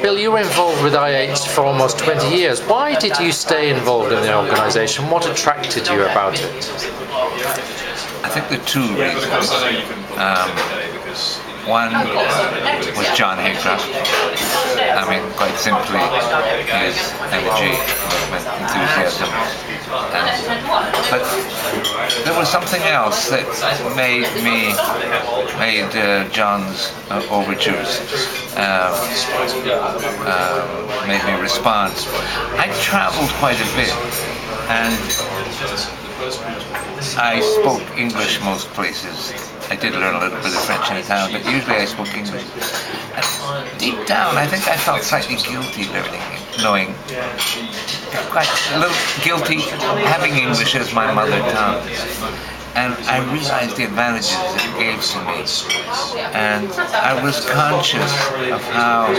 Bill, you were involved with IH for almost 20 years. Why did you stay involved in the organisation? What attracted you about it? I think there are two reasons. One was John Haycroft. I mean, quite simply, his energy, commitment, enthusiasm. But there was something else that made John's overtures, made me respond. I traveled quite a bit, and I spoke English most places. I did learn a little bit of French in town, but usually I spoke English. And deep down, I think I felt slightly guilty knowing, quite a little guilty having English as my mother tongue. And I realized the advantages it gave to me. And I was conscious of how,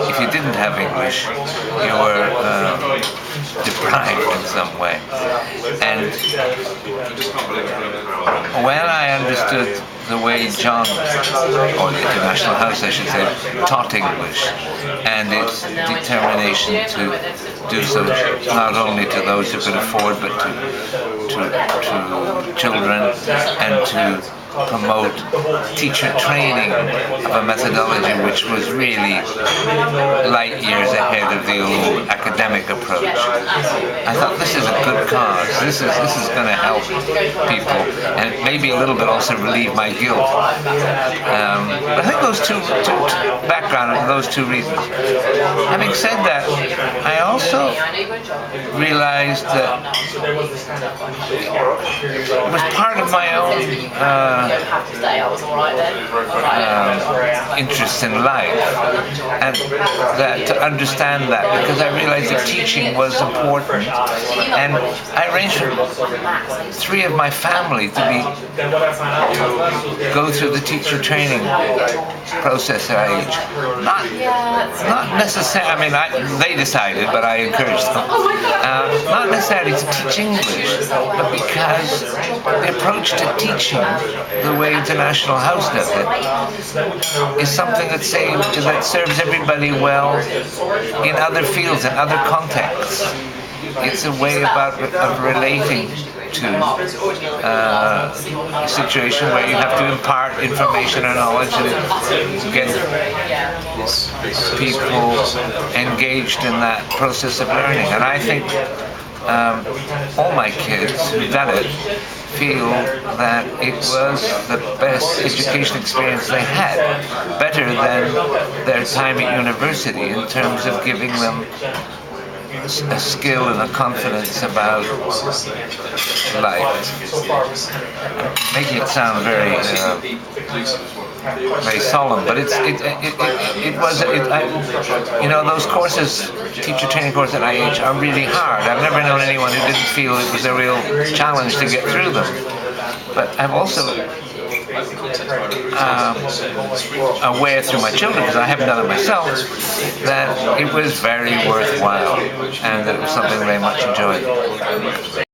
if you didn't have English, you were deprived in some way. And when I understood the way John, or the International House I should say, taught English, and its determination to do so not only to those who could afford, but to children, and to promote teacher training of a methodology which was really light years ahead of the old academic approach. I thought, this is a good cause. This is going to help people, and maybe a little bit also relieve my guilt. But I think those two background and those two reasons. Having said that, I also realized that it was part of my own interest in life, and that to understand that, because I realized that teaching was important, and I arranged for 3 of my family to go through the teacher training process at IH. Not necessarily. I mean, they decided, but I encouraged them. Not necessarily to teach English, but because the approach to teaching, the way International House does it, is something that serves everybody well in other fields and other contexts. It's a way of relating to a situation where you have to impart information or knowledge and get people engaged in that process of learning. And I think all my kids who've done it feel that it was the best education experience they had, better than their time at university in terms of giving them a skill and a confidence about life. Making it sound very solemn, but those courses, teacher training courses at IH, are really hard. I've never known anyone who didn't feel it was a real challenge to get through them. But I'm also aware through my children, because I haven't done it myself, that it was very worthwhile, and that it was something they much enjoyed.